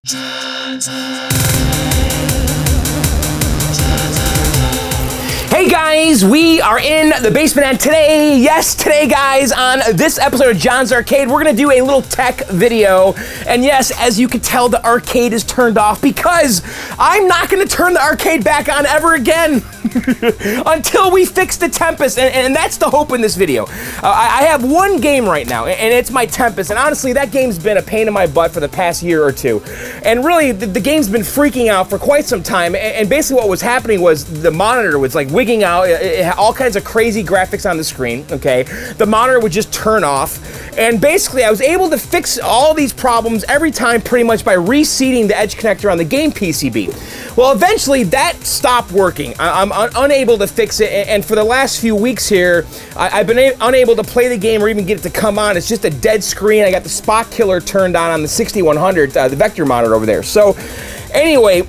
Hey guys, we are in the basement, and today guys, on this episode of John's Arcade, we're gonna do a little tech video. And yes, as you can tell, the arcade is turned off because I'm not gonna turn the arcade back on ever again until we fix the Tempest, and that's the hope in this video. I have one game right now, and it's my Tempest, and honestly, that game's been a pain in my butt for the past year or two. And really, the game's been freaking out for quite some time, and basically what was happening was the monitor was like wigging out. It had all kinds of crazy graphics on the screen, okay? The monitor would just turn off, and basically I was able to fix all these problems every time pretty much by reseating the edge connector on the game PCB. Well, eventually that stopped working. I'm unable to fix it, and for the last few weeks here, I've been unable to play the game or even get it to come on. It's just a dead screen. I got the spot killer turned on the 6100, the vector monitor over there. So anyway,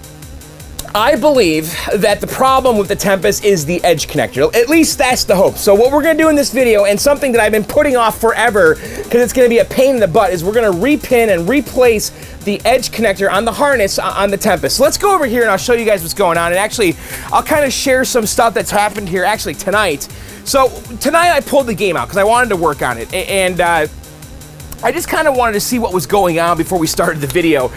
I believe that the problem with the Tempest is the edge connector. At least that's the hope. So what we're gonna do in this video, and something that I've been putting off forever, because it's gonna be a pain in the butt, is we're gonna repin and replace the edge connector on the harness on the Tempest. So let's go over here and I'll show you guys what's going on. And actually, I'll kind of share some stuff that's happened here actually tonight. So tonight I pulled the game out because I wanted to work on it. And I just kind of wanted to see what was going on before we started the video.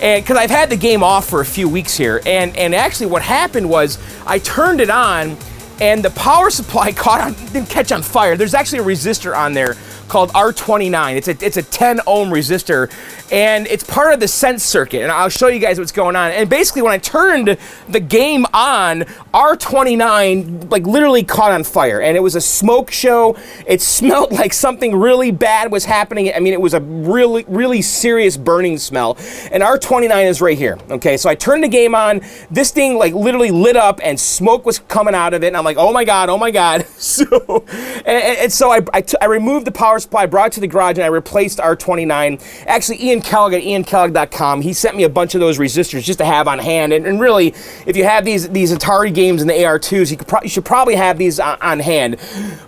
And because I've had the game off for a few weeks here, and actually what happened was I turned it on and the power supply didn't catch on fire. There's actually a resistor on there called R29. It's a 10 ohm resistor, and it's part of the sense circuit, and I'll show you guys what's going on. And basically when I turned the game on, R29 like literally caught on fire, and it was a smoke show. It smelled like something really bad was happening. I mean, it was a really serious burning smell, and R29 is right here. Okay, so I turned the game on, this thing like literally lit up and smoke was coming out of it, and I'm like, oh my god. So I removed the power supply, brought it to the garage, and I replaced R29. Actually, Ian Kellogg at iankellogg.com, he sent me a bunch of those resistors just to have on hand. And really, if you have these Atari games and the AR-IIs, you should probably have these on hand.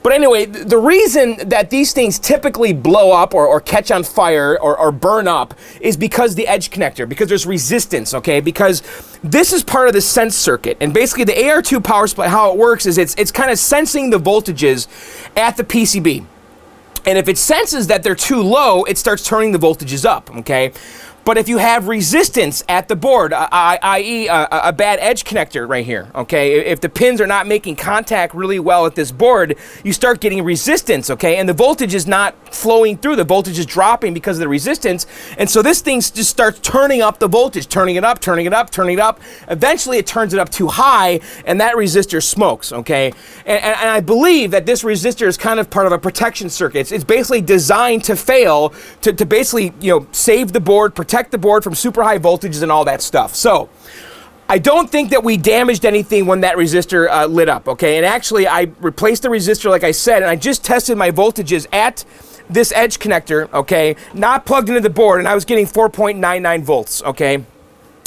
But anyway, the reason that these things typically blow up or catch on fire or burn up is because the edge connector, because there's resistance, okay? Because this is part of the sense circuit. And basically, the AR-II power supply, how it works is it's kind of sensing the voltages at the PCB. And if it senses that they're too low, it starts turning the voltages up, okay? But if you have resistance at the board, i.e. a bad edge connector right here, okay? If the pins are not making contact really well at this board, you start getting resistance, okay? And the voltage is not flowing through. The voltage is dropping because of the resistance. And so this thing just starts turning up the voltage, turning it up. Eventually it turns it up too high, and that resistor smokes, okay? And I believe that this resistor is kind of part of a protection circuit. It's basically designed to fail, to basically, you know, save the board, protect the board from super high voltages and all that stuff. So I don't think that we damaged anything when that resistor lit up, okay? And actually I replaced the resistor like I said, and I just tested my voltages at this edge connector, okay? Not plugged into the board, and I was getting 4.99 volts, okay?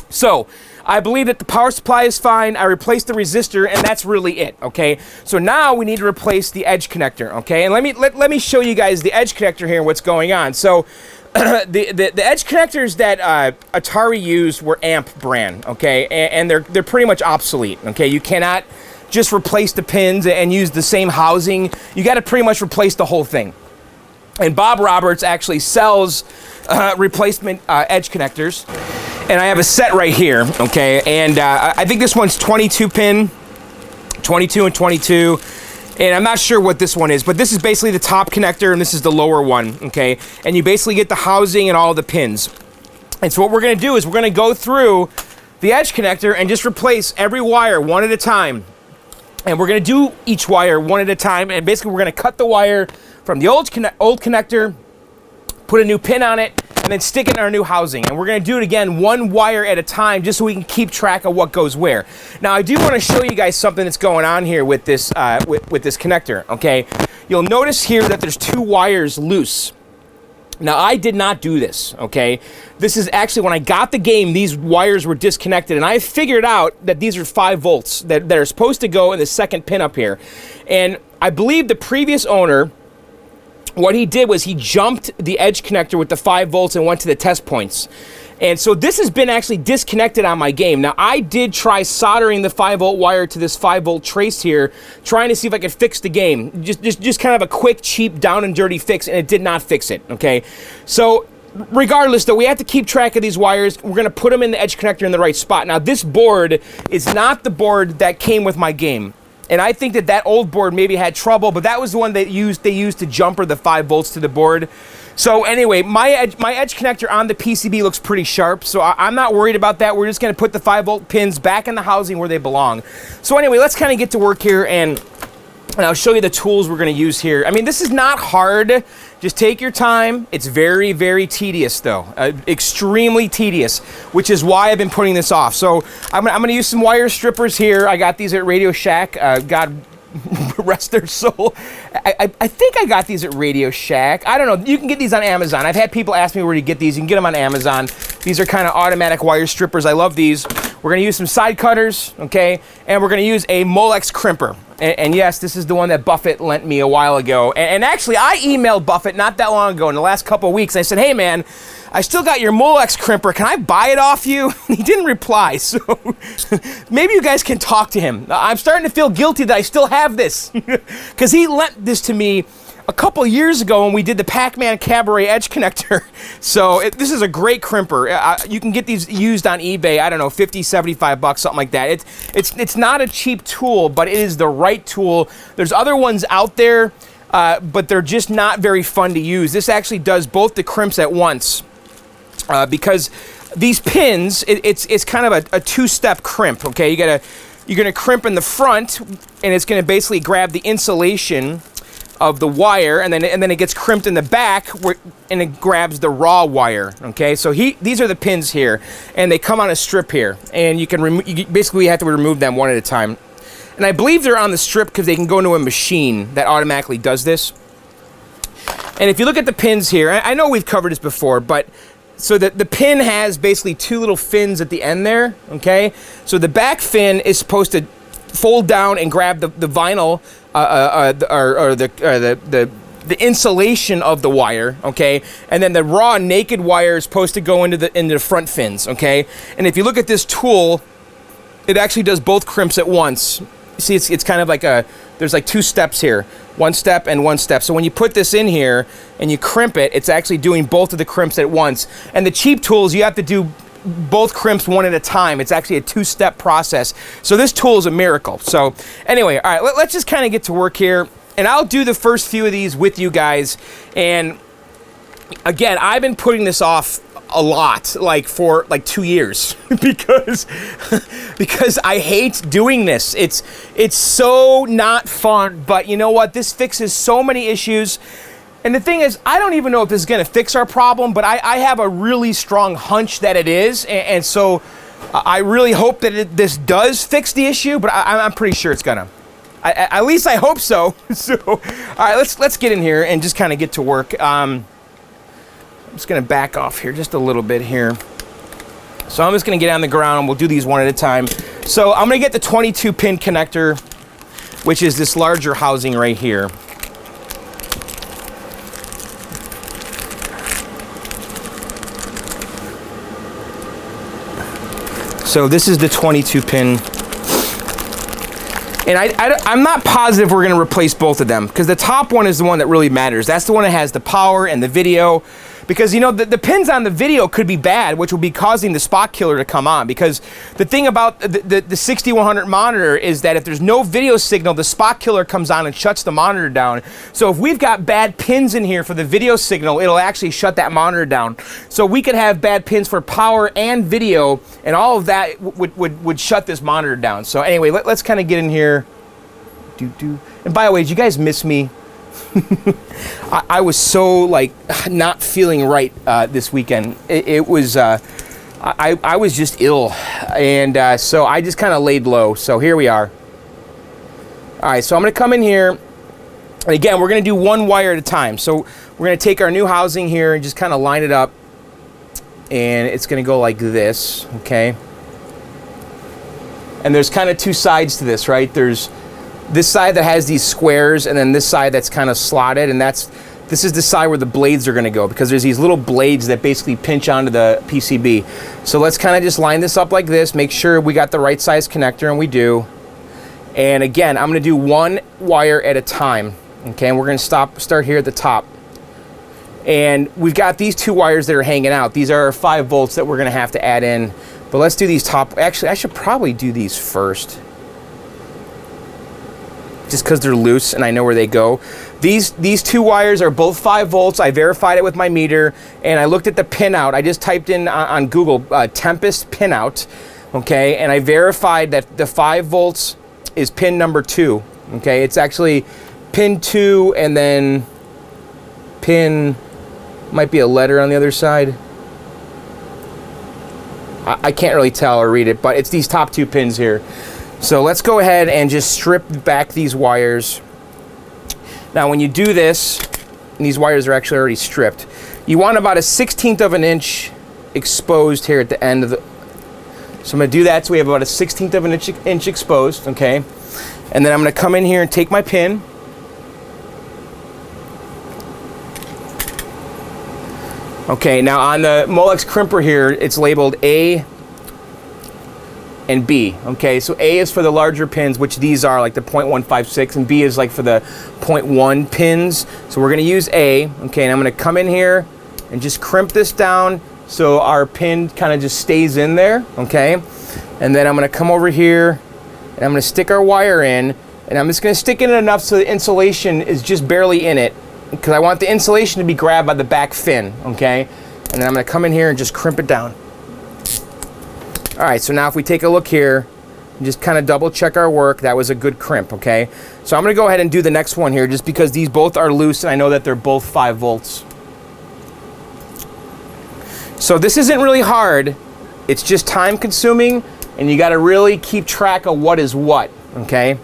So I believe that the power supply is fine. I replaced the resistor, and that's really it, okay? So now we need to replace the edge connector, okay? And let me show you guys the edge connector here and what's going on. So the edge connectors that Atari used were AMP brand, okay? And they're pretty much obsolete, okay? You cannot just replace the pins and use the same housing. You got to pretty much replace the whole thing. And Bob Roberts actually sells replacement edge connectors. And I have a set right here, okay? And I think this one's 22 pin, 22 and 22. And I'm not sure what this one is, but this is basically the top connector, and this is the lower one, okay? And you basically get the housing and all the pins. And so what we're gonna do is we're gonna go through the edge connector and just replace every wire one at a time. And we're gonna do each wire one at a time, and basically we're gonna cut the wire from the old connector, put a new pin on it, and then stick it in our new housing. And we're gonna do it again one wire at a time just so we can keep track of what goes where. Now I do wanna show you guys something that's going on here with this with this connector, okay? You'll notice here that there's two wires loose. Now I did not do this, okay? This is actually when I got the game, these wires were disconnected, and I figured out that these are 5 volts that are supposed to go in the second pin up here. And I believe the previous owner, what he did was he jumped the edge connector with the 5 volts and went to the test points. And so this has been actually disconnected on my game. Now, I did try soldering the 5-volt wire to this 5-volt trace here, trying to see if I could fix the game. Just kind of a quick, cheap, down and dirty fix, and it did not fix it, okay? So regardless, though, we have to keep track of these wires. We're going to put them in the edge connector in the right spot. Now, this board is not the board that came with my game. And I think that old board maybe had trouble, but that was the one they used to jumper the 5 volts to the board. So anyway, my edge connector on the PCB looks pretty sharp, so I'm not worried about that. We're just going to put the 5-volt pins back in the housing where they belong. So anyway, let's kind of get to work here, and I'll show you the tools we're going to use here. I mean, this is not hard. Just take your time. It's very, very tedious, though. Extremely tedious, which is why I've been putting this off. So I'm going to use some wire strippers here. I got these at Radio Shack. God rest their soul. I think I got these at Radio Shack. I don't know. You can get these on Amazon. I've had people ask me where to get these. You can get them on Amazon. These are kind of automatic wire strippers. I love these. We're going to use some side cutters, okay? And we're going to use a Molex crimper. And yes, this is the one that Buffett lent me a while ago. And actually, I emailed Buffett not that long ago, in the last couple of weeks. I said, hey, man, I still got your Molex crimper. Can I buy it off you? He didn't reply, so maybe you guys can talk to him. I'm starting to feel guilty that I still have this, because he lent this to me a couple years ago when we did the Pac-Man Cabaret edge connector. So this is a great crimper. You can get these used on eBay, I don't know, 50, 75 bucks, something like that. It's not a cheap tool, but it is the right tool. There's other ones out there, but they're just not very fun to use. This actually does both the crimps at once. Because these pins, it's kind of a two-step crimp, okay? You're gonna crimp in the front, and it's gonna basically grab the insulation of the wire, and then it gets crimped in the back, and it grabs the raw wire, okay? So these are the pins here, and they come on a strip here, and you basically have to remove them one at a time. And I believe they're on the strip because they can go into a machine that automatically does this. And if you look at the pins here, I know we've covered this before, but so the pin has basically two little fins at the end there, okay? So the back fin is supposed to fold down and grab the vinyl, or the insulation of the wire, okay? And then the raw naked wire is supposed to go into the front fins, okay? And if you look at this tool, it actually does both crimps at once. See, it's kind of like there's like two steps here. One step and one step. So when you put this in here and you crimp it, it's actually doing both of the crimps at once. And the cheap tools, you have to do both crimps one at a time. It's actually a two-step process. So this tool is a miracle. So anyway, all right, let's just kind of get to work here. And I'll do the first few of these with you guys. And again, I've been putting this off a lot, like for like 2 years, because I hate doing this. It's so not fun, but you know what? This fixes so many issues. And the thing is, I don't even know if this is going to fix our problem, but I have a really strong hunch that it is, and so I really hope that this does fix the issue, but I'm pretty sure it's gonna. At least I hope so. So, all right, let's get in here and just kind of get to work. I'm just going to back off here just a little bit here. So I'm just going to get on the ground, and we'll do these one at a time. So I'm going to get the 22-pin connector, which is this larger housing right here. So this is the 22-pin. And I'm not positive we're going to replace both of them, because the top one is the one that really matters. That's the one that has the power and the video. Because, you know, the pins on the video could be bad, which will be causing the spot killer to come on. Because the thing about the 6100 monitor is that if there's no video signal, the spot killer comes on and shuts the monitor down. So if we've got bad pins in here for the video signal, it'll actually shut that monitor down. So we could have bad pins for power and video, and all of that would shut this monitor down. So anyway, let's kind of get in here. And by the way, did you guys miss me? I was so like not feeling right this weekend. It was I was just ill, and so I just kind of laid low. So here we are. All right, so I'm gonna come in here, and again, we're gonna do one wire at a time. So we're gonna take our new housing here and just kind of line it up, and it's gonna go like this, okay? And there's kind of two sides to this, right? There's this side that has these squares, and then this side that's kind of slotted, and that's This is the side where the blades are going to go, because there's these little blades that basically pinch onto the PCB. So let's kind of just line this up like this, make sure we got the right size connector, and we do. And again, I'm going to do one wire at a time. Okay, and we're going to start here at the top. And we've got these two wires that are hanging out. These are 5 volts that we're going to have to add in. But let's do these top. Actually, I should probably do these first, just because they're loose and I know where they go. These two wires are both 5 volts. I verified it with my meter, and I looked at the pinout. I just typed in on Google Tempest pinout, okay, and I verified that the 5 volts is pin number 2. Okay, it's actually pin 2, and then pin might be a letter on the other side. I can't really tell or read it, but it's these top 2 pins here. So let's go ahead and just strip back these wires. Now when you do this, and these wires are actually already stripped, you want about a 1/16 of an inch exposed here at the end of the... So I'm going to do that so we have about a 1/16 of an inch exposed, okay? And then I'm going to come in here and take my pin. Okay, now on the Molex crimper here, it's labeled A and B. Okay, so A is for the larger pins, which these are like the 0.156, and B is like for the 0.1 pins. So we're going to use A. Okay, and I'm going to come in here and just crimp this down so our pin kind of just stays in there. Okay, and then I'm going to come over here and I'm going to stick our wire in, and I'm just going to stick it in enough so the insulation is just barely in it, because I want the insulation to be grabbed by the back fin. Okay, and then I'm going to come in here and just crimp it down. All right, so now if we take a look here, and just kind of double check our work, that was a good crimp, okay? So I'm gonna go ahead and do the next one here, just because these both are loose and I know that they're both 5 volts. So this isn't really hard, it's just time consuming, and you gotta really keep track of what is what, okay?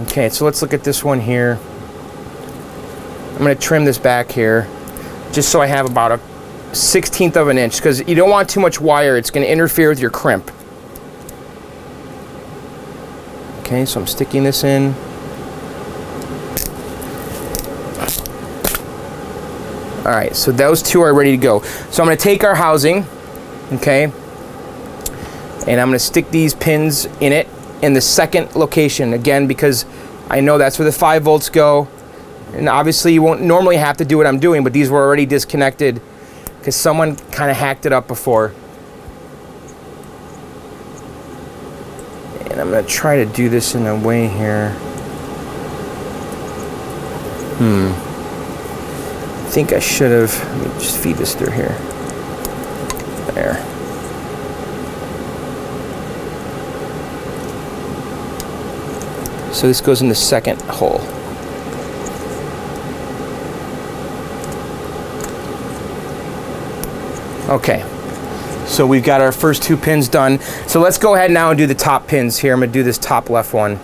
Okay, so let's look at this one here. I'm gonna trim this back here, just so I have about a 1/16 of an inch, because you don't want too much wire. It's going to interfere with your crimp. Okay, so I'm sticking this in. All right, so those 2 are ready to go. So I'm going to take our housing, okay, and I'm going to stick these pins in it in the second location, again, because I know that's where the 5 volts go. And obviously you won't normally have to do what I'm doing, but these were already disconnected because someone kind of hacked it up before. And I'm going to try to do this in a way here. I think I should have... Let me just feed this through here. There. So this goes in the second hole. Okay, so we've got our first 2 pins done. So let's go ahead now and do the top pins here. I'm going to do this top left one.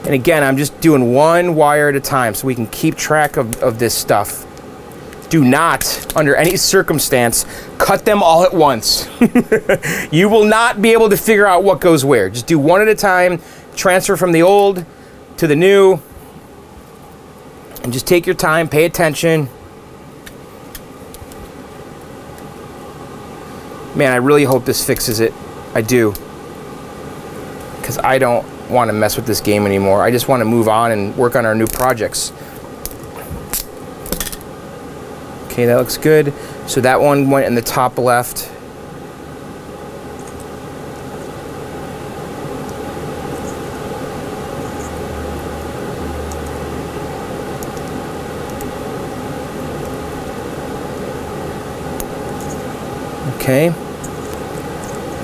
And again, I'm just doing 1 wire at a time so we can keep track of this stuff. Do not, under any circumstance, cut them all at once. You will not be able to figure out what goes where. Just do 1 at a time, transfer from the old to the new, and just take your time, pay attention. Man, I really hope this fixes it. I do. Because I don't want to mess with this game anymore. I just want to move on and work on our new projects. Okay, that looks good. So that one went in the top left. Okay.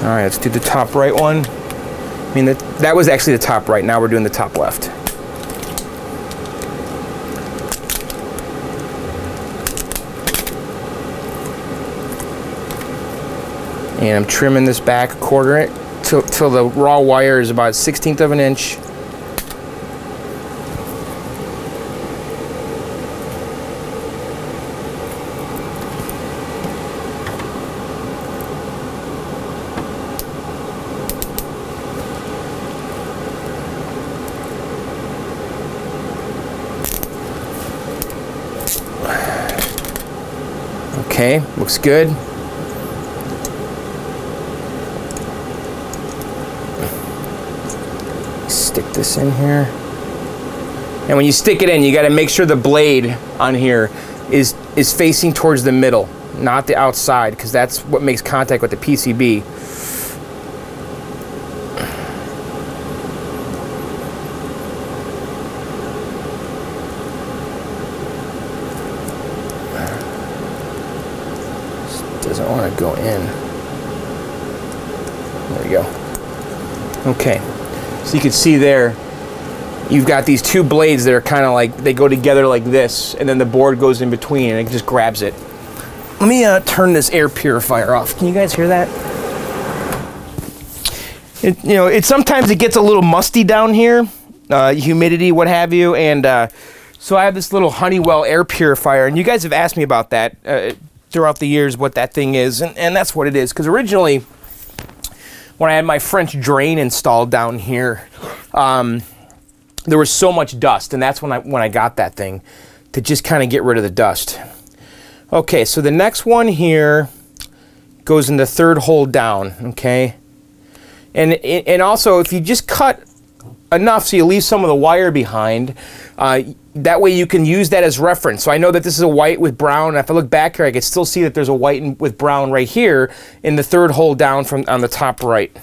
All right, let's do the top right one. I mean, that was actually the top right. Now we're doing the top left. And I'm trimming this back, quartering it till the raw wire is about 1/16 of an inch. Okay, looks good. Stick this in here. And when you stick it in, you got to make sure the blade on here is facing towards the middle, not the outside, because that's what makes contact with the PCB. Doesn't want to go in. There we go. Okay, so you can see there, you've got these two blades that are kind of like, they go together like this, and then the board goes in between and it just grabs it. Let me turn this air purifier off. Can you guys hear that? Sometimes it gets a little musty down here, humidity, what have you, and so I have this little Honeywell air purifier, and you guys have asked me about that throughout the years, what that thing is, and that's what it is. Because originally, when I had my French drain installed down here, there was so much dust, and that's when I got that thing, to just kind of get rid of the dust. Okay, so the next one here goes in the third hole down, okay? And also, if you just cut enough so you leave some of the wire behind, that way you can use that as reference. So I know that this is a white with brown, and if I look back here, I can still see that there's a white with brown right here in the third hole down from on the top right.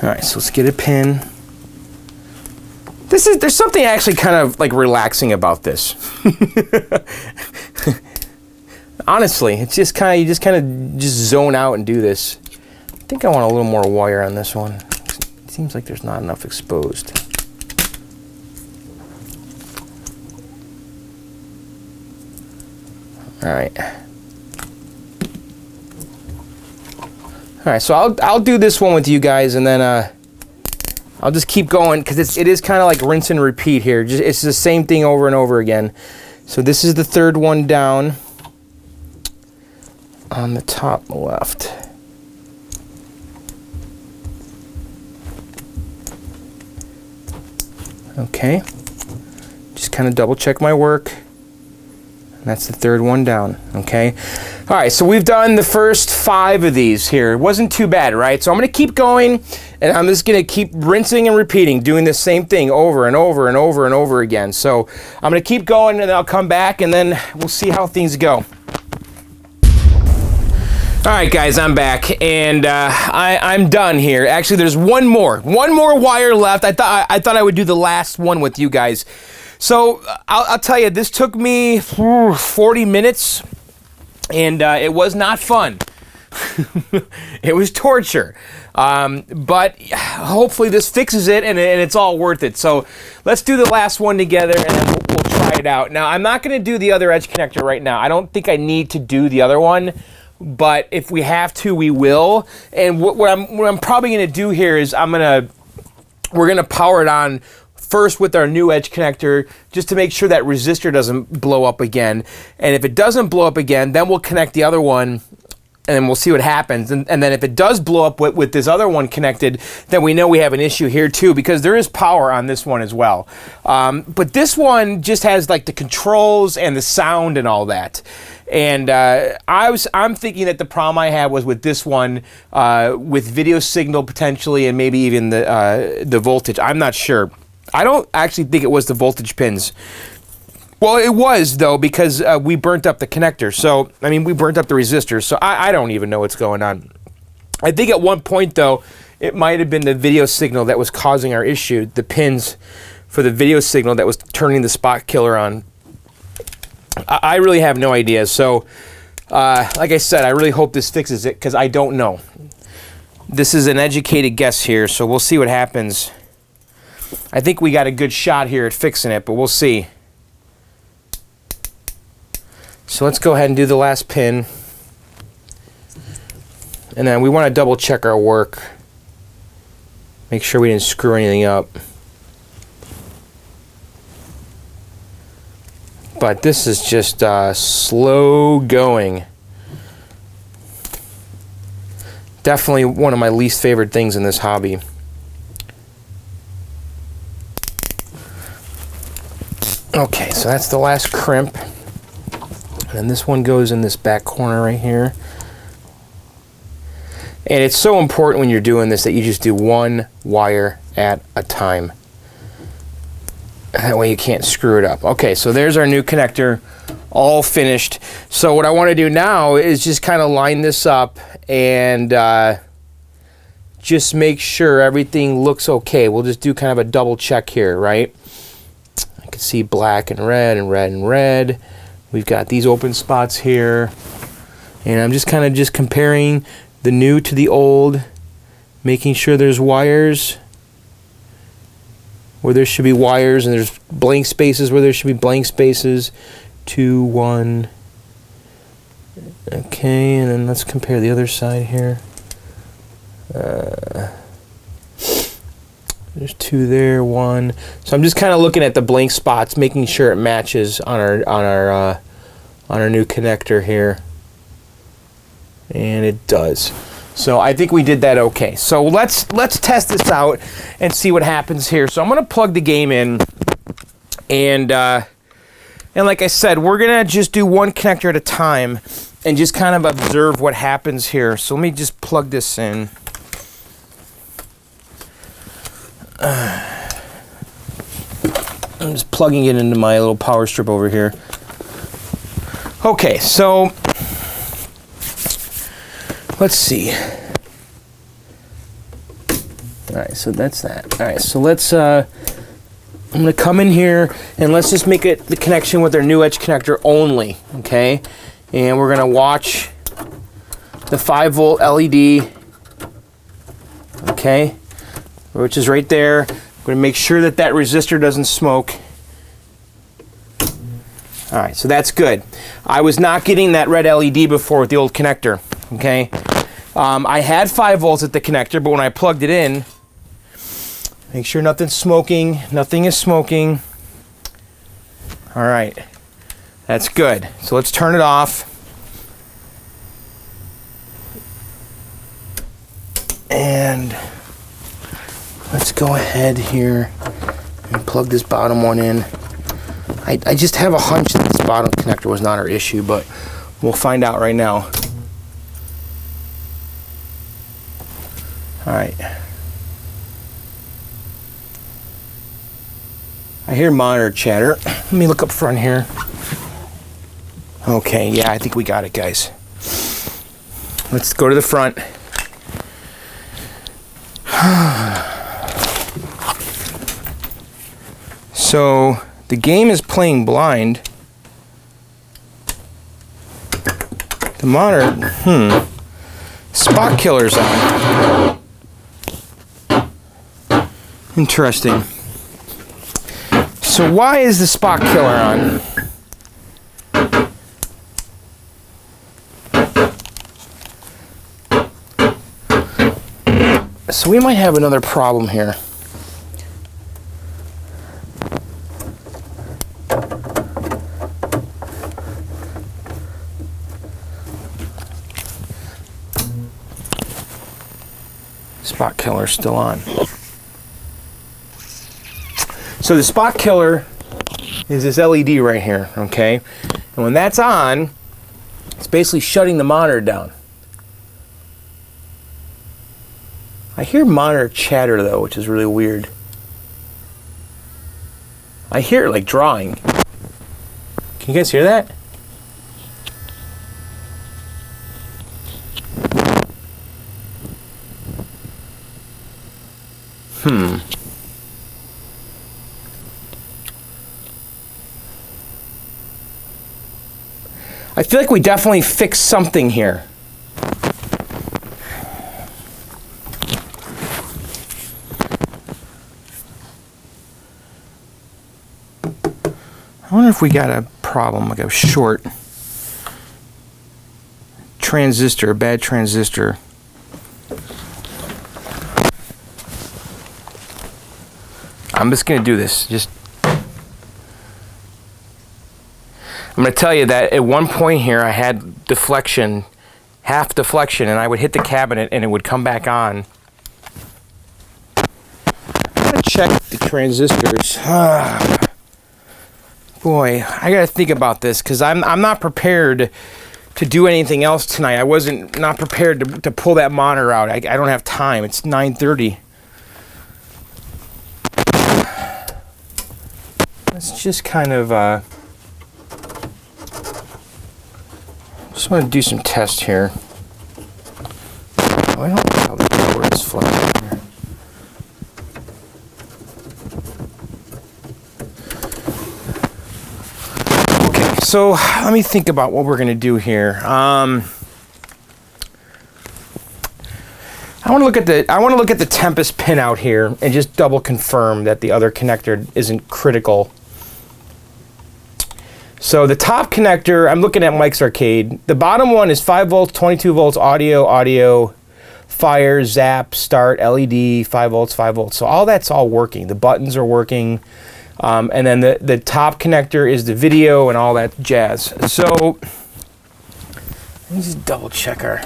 All right, so let's get a pin. There's something actually kind of like relaxing about this. Honestly, it's just kind of, you just kind of zone out and do this. I think I want a little more wire on this one. It seems like there's not enough exposed. All right. All right, so I'll do this one with you guys, and then I'll just keep going, because it is kind of like rinse and repeat here. It's the same thing over and over again. So this is the third one down on the top left. Okay, just kind of double check my work. And that's the third one down, okay? All right, so we've done the first 5 of these here. It wasn't too bad, right? So I'm gonna keep going, and I'm just gonna keep rinsing and repeating, doing the same thing over and over and over and over again. So I'm gonna keep going, and then I'll come back, and then we'll see how things go. All right, guys, I'm back, and I'm done here. Actually, there's one more wire left. I thought I would do the last one with you guys. So I'll tell you, this took me 40 minutes, and it was not fun. It was torture, but hopefully this fixes it, and it's all worth it. So let's do the last one together, and then we'll try it out. Now, I'm not going to do the other edge connector right now. I don't think I need to do the other one, but if we have to, we will. And what I'm probably going to do here is we're going to power it on first with our new edge connector, just to make sure that resistor doesn't blow up again. And if it doesn't blow up again, then we'll connect the other one, and then we'll see what happens. And then if it does blow up with this other one connected, then we know we have an issue here too, because there is power on this one as well. But this one just has like the controls and the sound and all that. And I'm thinking that the problem I had was with this one, with video signal potentially, and maybe even the voltage. I'm not sure. I don't actually think it was the voltage pins. Well, it was, though, because we burnt up the connector. So, I mean, we burnt up the resistor. So I don't even know what's going on. I think at one point, though, it might have been the video signal that was causing our issue. The pins for the video signal that was turning the spot killer on. I really have no idea. So, like I said, I really hope this fixes it, because I don't know. This is an educated guess here, so we'll see what happens. I think we got a good shot here at fixing it, but we'll see. So let's go ahead and do the last pin. And then we want to double check our work. Make sure we didn't screw anything up. But this is just slow going. Definitely one of my least favorite things in this hobby. Okay, so that's the last crimp. And then this one goes in this back corner right here. And it's so important when you're doing this that you just do one wire at a time. That way you can't screw it up. Okay, so there's our new connector, all finished. So what I want to do now is just kind of line this up and just make sure everything looks okay. We'll just do kind of a double check here, right? I can see black and red and red and red. We've got these open spots here. And I'm just kind of just comparing the new to the old, making sure there's wires where there should be wires and there's blank spaces where there should be blank spaces. 2, 1. Okay, and then let's compare the other side here. There's 2 there, 1. So I'm just kind of looking at the blank spots, making sure it matches on our new connector here. And it does. So I think we did that okay. So let's test this out and see what happens here. So I'm gonna plug the game in, and like I said, we're gonna just do one connector at a time and just kind of observe what happens here. So let me just plug this in. I'm just plugging it into my little power strip over here. Okay, so let's see. All right, so that's that. All right, so let's, I'm gonna come in here and let's just make it the connection with our new edge connector only, okay? And we're gonna watch the 5-volt LED, okay? Which is right there. We're gonna make sure that that resistor doesn't smoke. All right, so that's good. I was not getting that red LED before with the old connector, okay? I had 5 volts at the connector, but when I plugged it in, make sure nothing's smoking, nothing is smoking. All right, that's good. So let's turn it off. And let's go ahead here and plug this bottom one in. I just have a hunch that this bottom connector was not our issue, but we'll find out right now. All right. I hear monitor chatter. Let me look up front here. Okay, yeah, I think we got it, guys. Let's go to the front. So the game is playing blind. The monitor, spot killer's on. Interesting. So why is the spot killer on? So we might have another problem here. Spot killer's still on. So the spot killer is this LED right here, okay? And when that's on, it's basically shutting the monitor down. I hear monitor chatter though, which is really weird. I hear it like drawing. Can you guys hear that? I feel like we definitely fixed something here. I wonder if we got a problem, like a short transistor, a bad transistor. I'm just gonna do this. I'm going to tell you that at one point here I had deflection half deflection, and I would hit the cabinet and it would come back on. I'm gonna check the transistors. Boy, I gotta think about this because I'm not prepared to do anything else tonight. I wasn't not prepared to pull that monitor out. I don't have time. It's 9:30. Let's just kind of just want to do some tests here. Oh, I don't like how the board is flat here. Okay, so let me think about what we're going to do here. I want to look at the Tempest pin out here and just double confirm that the other connector isn't critical. So the top connector, I'm looking at Mike's Arcade. The bottom one is 5 volts, 22 volts, audio, fire, zap, start, LED, 5 volts, 5 volts. So that's all working. The buttons are working. And then the top connector is the video and all that jazz. So let me just double check our...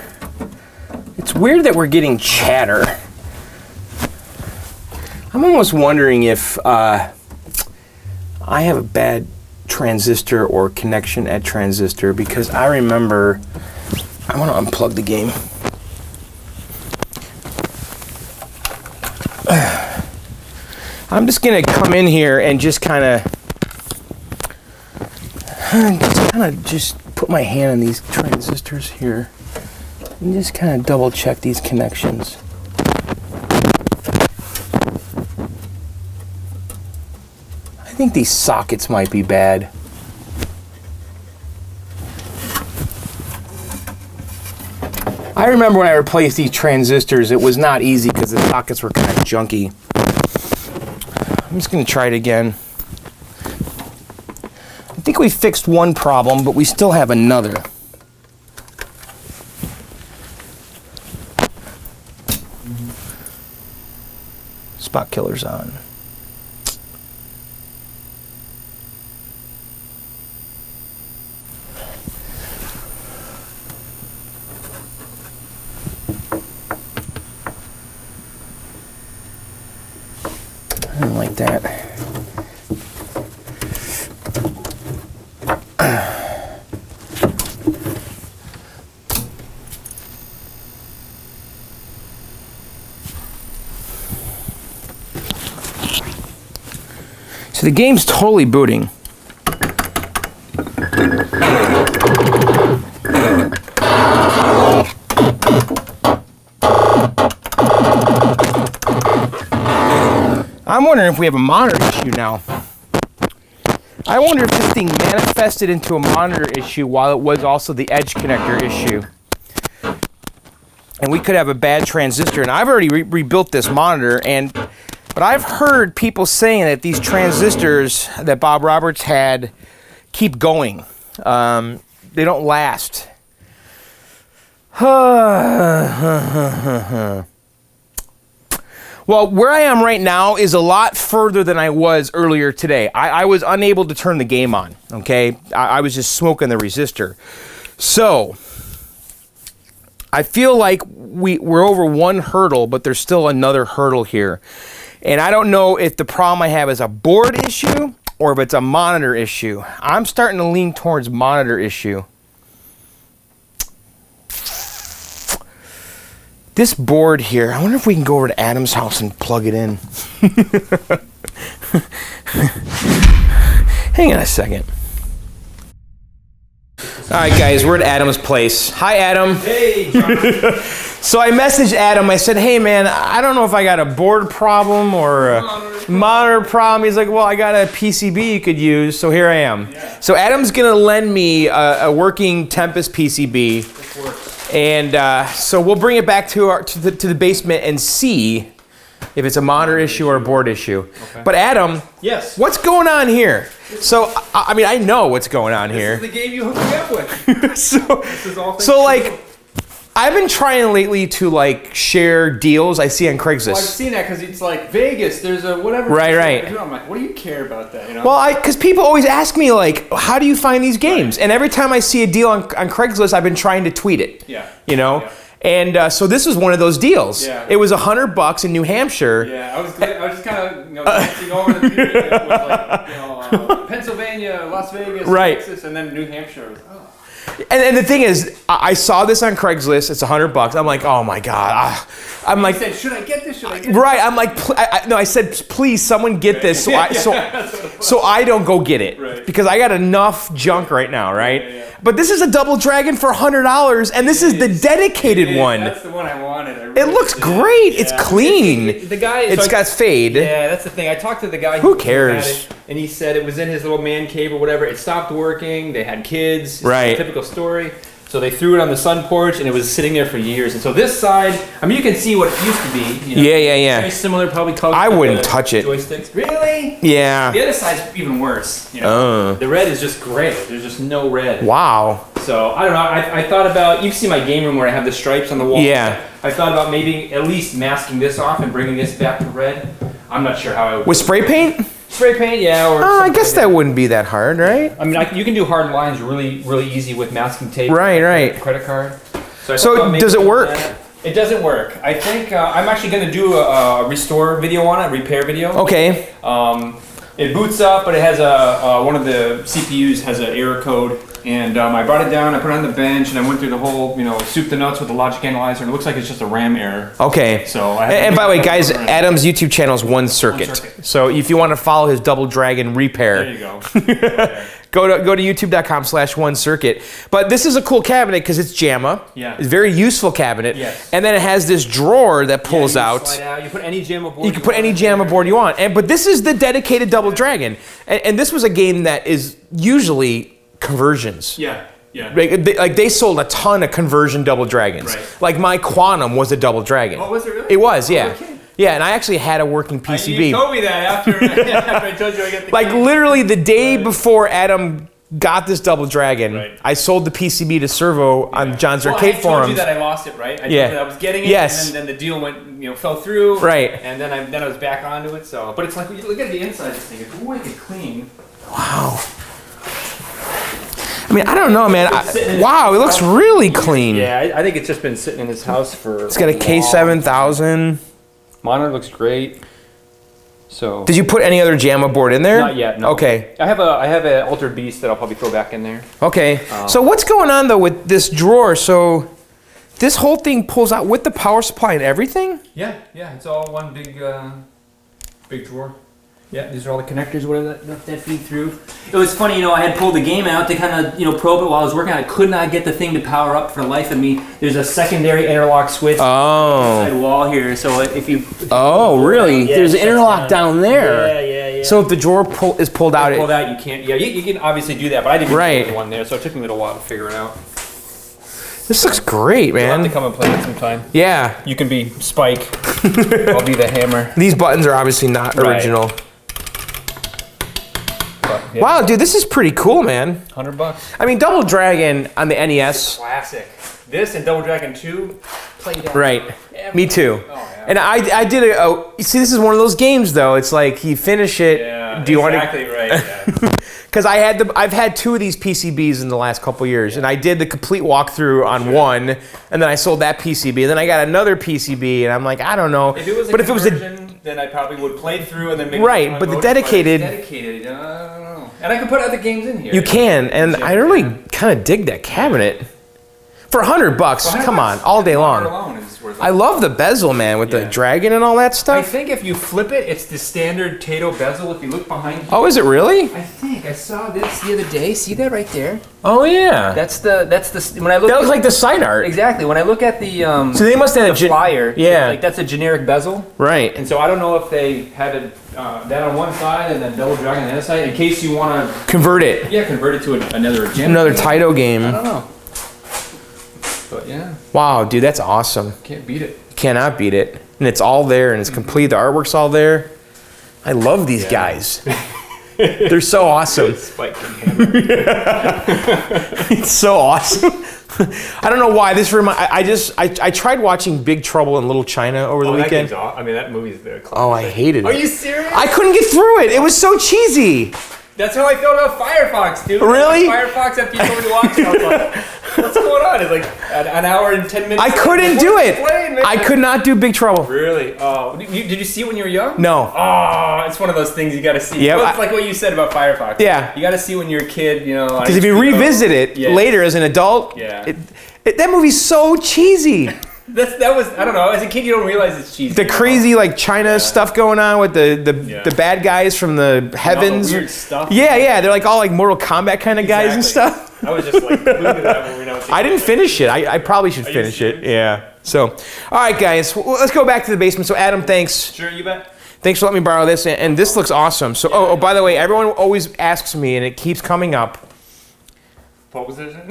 It's weird that we're getting chatter. I'm almost wondering if I have a bad transistor or connection at transistor, because I remember... I want to unplug the game. I'm just going to come in here and just kind of just put my hand on these transistors here and just kind of double check these connections. I think these sockets might be bad. I remember when I replaced these transistors, it was not easy because the sockets were kind of junky. I'm just going to try it again. I think we fixed one problem, but we still have another. Spot killer's on. I don't like that. So the game's totally booting. I'm wondering if we have a monitor issue now. I wonder if this thing manifested into a monitor issue while it was also the edge connector issue. And we could have a bad transistor. And I've already rebuilt this monitor, but I've heard people saying that these transistors that Bob Roberts had keep going. They don't last. Well, where I am right now is a lot further than I was earlier today. I was unable to turn the game on, okay? I was just smoking the resistor. So, I feel like we're over one hurdle, but there's still another hurdle here. And I don't know if the problem I have is a board issue or if it's a monitor issue. I'm starting to lean towards monitor issue. This board here, I wonder if we can go over to Adam's house and plug it in. Hang on a second. All right, guys, we're at Adam's place. Hi, Adam. Hey, John. So I messaged Adam. I said, hey, man, I don't know if I got a board problem or a monitor problem. He's like, well, I got a PCB you could use, so here I am. Yeah. So Adam's going to lend me a working Tempest PCB. This works. And so we'll bring it back to the basement and see if it's a monitor issue or a board issue. Okay. But Adam, Yes. what's going on here? So I mean, I know what's going on here. This is the game you hooked me up with. so This is all so like, I've been trying lately to like share deals I see on Craigslist. Well, I've seen that because it's like Vegas. There's a whatever. Right. I'm like, what do you care about that? You know? Well, because people always ask me like, how do you find these games? And every time I see a deal on Craigslist, I've been trying to tweet it. Yeah. You know. Yeah. And so this was one of those deals. Yeah. It was $100 in New Hampshire. Yeah, I was just kind of glancing over the video. It was like Pennsylvania, Las Vegas, Right. Texas, and then New Hampshire. And the thing is, I saw this on Craigslist. It's $100. I'm like, oh my god. I'm like, said, should I get this? Should I get this? right? I'm like, no. I said, please, someone get this, so I don't go get it, Right. because I got enough junk right now, right? Yeah. But this is a double dragon for $100, and this is the dedicated one. That's the one I wanted. It looks great. It's clean. The guy. It's got fade. Yeah, that's the thing. I talked to the guy. Who cares? And he said it was in his little man cave or whatever. It stopped working. They had kids. It's Right. a typical story. So they threw it on the sun porch, and it was sitting there for years. And so this side, I mean, you can see what it used to be. You know, Yeah. Very similar, probably color. I wouldn't touch it. Joysticks. Really? Yeah. The other side's even worse. You know? The red is just gray. There's just no red. Wow. So I don't know. I thought about. You see my game room where I have the stripes on the wall. Yeah. I thought about maybe at least masking this off and bringing this back to red. I'm not sure how I would. With spray paint? Spray paint, yeah. Or I guess that wouldn't be that hard, right? I mean, you can do hard lines really easy with masking tape. Right. Credit card. So does it work? It doesn't work. I think I'm actually going to do a restore video on it, repair video. Okay. It boots up, but it has one of the CPUs has an error code. And I brought it down, I put it on the bench, and I went through the whole, soup the nuts with the logic analyzer, and it looks like it's just a RAM error. Okay. So and by the way, guys, Adam's YouTube channel is One Circuit. So if you want to follow his Double Dragon repair, there you go. Okay. go to youtube.com/OneCircuit. But this is a cool cabinet because it's JAMA. Yeah. It's a very useful cabinet. Yes. And then it has this drawer that pulls out. Slide out. You put any JAMA board. You can put any JAMA board you want. But this is the dedicated Double Dragon. And this was a game that is usually conversions. Yeah. They sold a ton of conversion Double Dragons. Right. Like my Quantum was a Double Dragon. Oh, was it really? It was, yeah. Okay. Yeah, and I actually had a working PCB. You told me that after I told you I got the like game. literally the day before Adam got this Double Dragon, Right. I sold the PCB to Servo on John's Arcade I forums. told you that I lost it, right? I Yeah. told you that I was getting it, Yes. and then the deal went, fell through. Right. And then I was back onto it. So, but it's like look at the inside of this thing. It's wicked clean. Wow. I mean, I don't know, man. Wow, it looks really clean. Yeah, I think it's just been sitting in his house for. It's got a K7000. Monitor looks great. So. Did you put any other JAMA board in there? Not yet. No. Okay. I have an Altered Beast that I'll probably throw back in there. Okay. So what's going on though with this drawer? So this whole thing pulls out with the power supply and everything? Yeah. It's all one big drawer. Yeah, these are all the connectors, whatever that feed through. It was funny, I had pulled the game out to kind of, probe it while I was working on it. I could not get the thing to power up for the life of me. There's a secondary interlock switch on the wall here, so if you really? Yeah, there's an interlock down there. Yeah. So if the drawer is pulled out, you can't. Yeah, you can obviously do that, but I didn't Right. put one there, so it took me a little while to figure it out. this looks great, You'll have man. to come and play it sometime. Yeah. You can be Spike. I'll be the hammer. These buttons are obviously not Right. original. But, yeah, Wow, dude, this is pretty cool, man. $100. I mean, Double Dragon on the NES. Classic. This and Double Dragon 2 played out. Right. Me too. Oh, yeah. And I did you see, this is one of those games though. It's like you finish it. Yeah, do you exactly right. Yeah. Because I've had 2 of these PCBs in the last couple years, and I did the complete walkthrough on one, and then I sold that PCB, and then I got another PCB, and I'm like, I don't know. If it was a conversion, then I probably would play through and then maybe Right, but the dedicated, I don't know. And I can put other games in here. You can, and I really kind of dig that cabinet. For $100, come on, all day long. I love the bezel, man, with the dragon and all that I stuff. think if you flip it, it's the standard Tato bezel. If you look behind you. Oh, is it really? I think I saw this the other day. See that right there? Oh yeah. That's the when I look. That looks like the side art. Exactly. When I look at the so they must have the flyer. Yeah. Like that's a generic bezel. Right. And so I don't know if they had it that on one side and then Double Dragon on the other side in case you want to convert it. Yeah, convert it to another gem. Another Taito game. I don't know. But yeah. Wow, dude, that's awesome. Can't beat it. Cannot beat it. And it's all there and it's complete. The artwork's all there. I love these guys. They're so awesome. Spike and hammer. It's so awesome. I don't know why this I tried watching Big Trouble in Little China over the weekend. I mean, that movie's the classic. Oh, I hated it. Are you serious? I couldn't get through it. It was so cheesy. That's how I felt about Firefox, dude. Really? Firefox, after you told me to watch it, I was like, what's going on? It's like an hour and 10 minutes. I couldn't do it. I could not do Big Trouble. Really? Oh, did you see it when you were young? No. Oh, it's one of those things you got to see. Yeah, well, it's like what you said about Firefox. Yeah. You got to see when you're a kid, you know. Because if you revisit it later as an adult, that movie's so cheesy. That was, I don't know, as a kid you don't realize it's cheesy. The crazy like China stuff going on with the bad guys from the heavens. All the weird stuff. Yeah, they're like all like Mortal Kombat kind of guys and stuff. I was just like glued to that when we were not. I didn't finish it. I probably should finish it. Yeah. So, all right, guys, let's go back to the basement. So, Adam, thanks. Sure, you bet. Thanks for letting me borrow this, and this looks awesome. So, oh, by the way, everyone always asks me, and it keeps coming up. Pole position?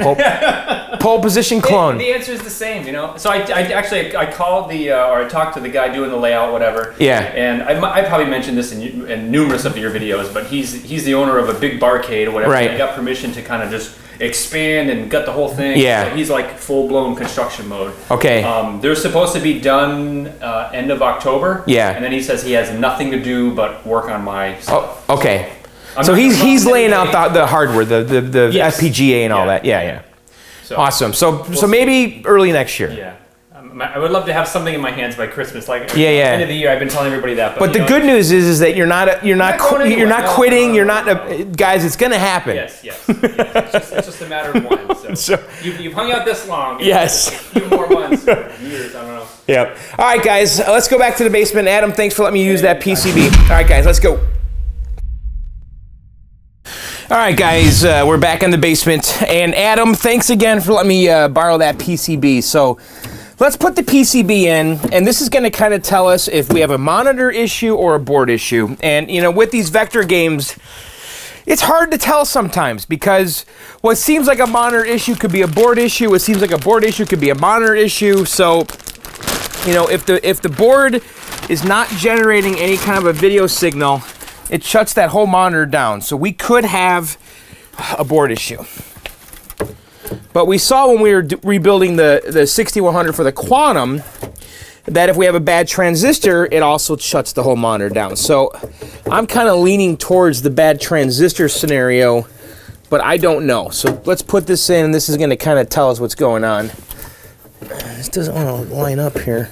Pole position clone. The answer is the same, you know. So I actually called or I talked to the guy doing the layout, whatever. Yeah. And I probably mentioned this in numerous of your videos, but he's the owner of a big barcade or whatever. Right. And I got permission to kind of just expand and gut the whole thing. Yeah. So he's like full blown construction mode. Okay. They're supposed to be done end of October. Yeah. And then he says he has nothing to do but work on my stuff. Oh, okay. So he's laying out the hardware, the FPGA and all that. Yeah. So, awesome. So maybe early next year. Yeah. I would love to have something in my hands by Christmas. Like end of the year, I've been telling everybody that. But the good news is that you're not quitting. You're not guys. It's gonna happen. Yes. It's just a matter of one. So you've hung out this long. Yes. A few more months, or years. I don't know. Yep. All right, guys. Let's go back to the basement. Adam, thanks for letting me use that PCB. All right, guys. Let's go. All right, guys, we're back in the basement, and Adam, thanks again for letting me borrow that PCB. So let's put the PCB in, and this is going to kind of tell us if we have a monitor issue or a board issue. And, you know, with these vector games, it's hard to tell sometimes because what seems like a monitor issue could be a board issue. What seems like a board issue could be a monitor issue. So, you know, if the board is not generating any kind of a video signal, it shuts that whole monitor down. So we could have a board issue. But we saw when we were rebuilding the 6100 for the Quantum that if we have a bad transistor, it also shuts the whole monitor down. So I'm kind of leaning towards the bad transistor scenario, but I don't know. So let's put this in. This is going to kind of tell us what's going on. This doesn't want to line up here.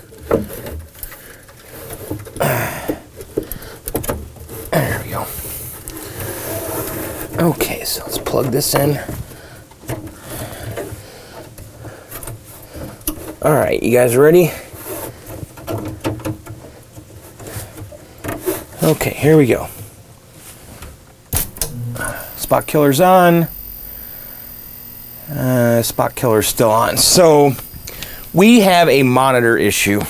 There we go. Okay, so let's plug this in. All right, you guys ready? Okay, here we go. Spot killer's on. Spot killer's still on. So we have a monitor issue.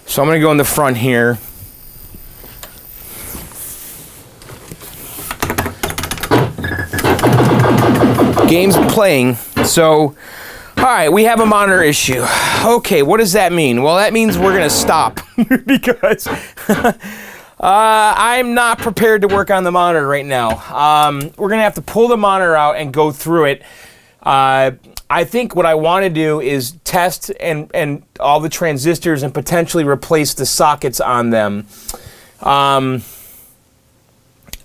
So I'm going to go in the front here. Game's playing. So, all right, we have a monitor issue. Okay, what does that mean? Well, that means we're going to stop because I'm not prepared to work on the monitor right now. We're going to have to pull the monitor out and go through it. I think what I want to do is test and all the transistors and potentially replace the sockets on them. I'm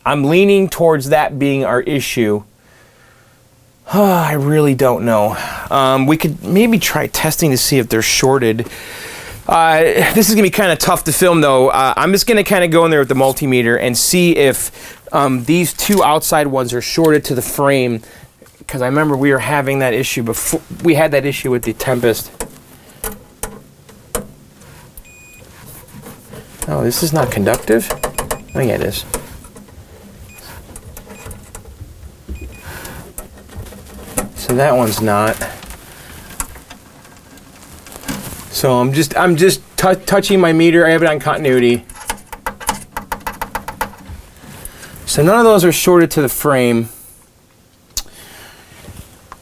leaning towards that being our issue. I really don't know. We could maybe try testing to see if they're shorted. This is going to be kind of tough to film, though. I'm just going to kind of go in there with the multimeter and see if these two outside ones are shorted to the frame. Because I remember we were having that issue before. We had that issue with the Tempest. Oh, this is not conductive? Oh, yeah, it is. So that one's not. So I'm just touching my meter. I have it on continuity. So none of those are shorted to the frame.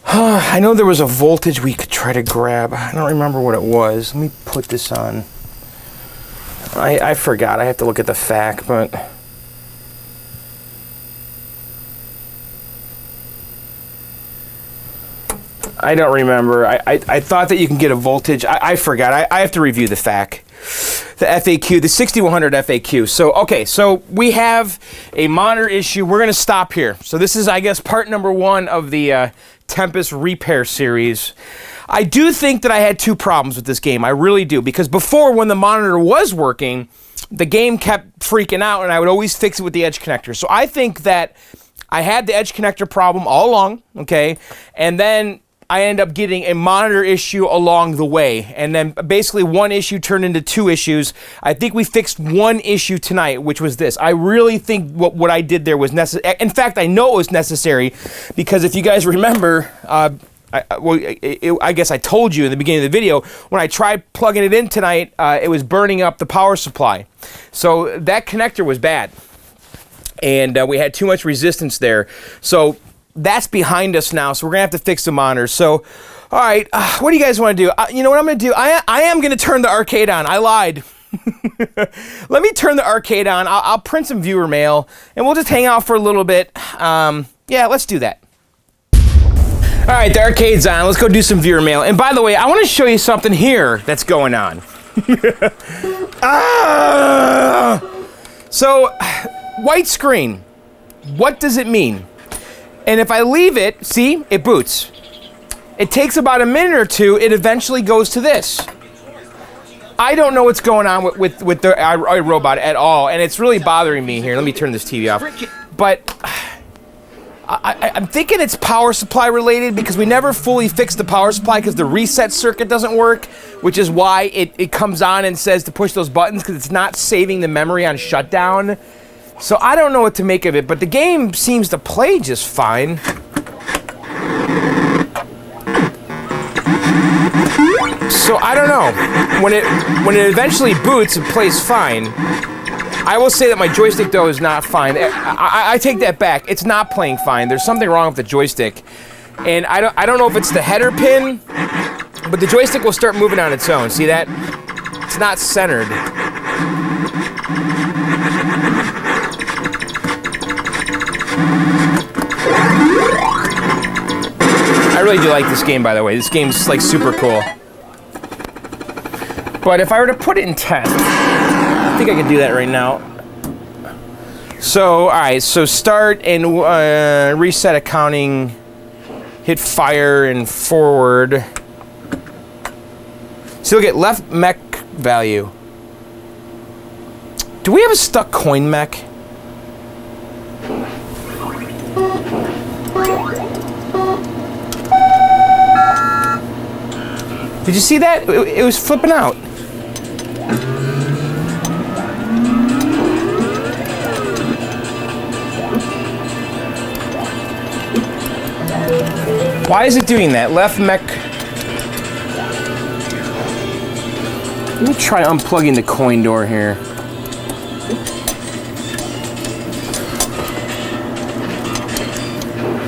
I know there was a voltage we could try to grab. I don't remember what it was. Let me put this on. I forgot. I have to look at the FAQ, but I don't remember. I thought that you can get a voltage. I forgot. I have to review the FAQ. The FAQ, the 6100 FAQ. So, okay, so we have a monitor issue. We're going to stop here. So this is, I guess, part number 1 of the Tempest repair series. I do think that I had 2 problems with this game. I really do. Because before, when the monitor was working, the game kept freaking out, and I would always fix it with the edge connector. So I think that I had the edge connector problem all along, okay? And then I end up getting a monitor issue along the way. And then basically 1 issue turned into 2 issues. I think we fixed 1 issue tonight, which was this. I really think what I did there was necessary. In fact, I know it was necessary because if you guys remember, I guess I told you in the beginning of the video, when I tried plugging it in tonight, it was burning up the power supply. So that connector was bad. And we had too much resistance there. So that's behind us now, so we're going to have to fix the monitor. So, all right, what do you guys want to do? You know what I'm going to do? I am going to turn the arcade on. I lied. Let me turn the arcade on. I'll print some viewer mail, and we'll just hang out for a little bit. Yeah, let's do that. All right, the arcade's on. Let's go do some viewer mail. And by the way, I want to show you something here that's going on. So, white screen. What does it mean? And if I leave it, see, it boots. It takes about a minute or 2, it eventually goes to this. I don't know what's going on with the iRobot at all, and it's really bothering me here. Let me turn this TV off. But I'm thinking it's power supply related because we never fully fixed the power supply because the reset circuit doesn't work, which is why it comes on and says to push those buttons because it's not saving the memory on shutdown. So I don't know what to make of it, but the game seems to play just fine. So I don't know. When it eventually boots, it plays fine. I will say that my joystick though is not fine. I take that back. It's not playing fine. There's something wrong with the joystick, and I don't know if it's the header pin, but the joystick will start moving on its own. See that? It's not centered. I really do like this game, by the way. This game's like super cool. But if I were to put it in test, I think I can do that right now. So, all right, so start and reset accounting, hit fire and forward. So look at left mech value. Do we have a stuck coin mech? Did you see that? It was flipping out. Why is it doing that? Left mech. Let me try unplugging the coin door here.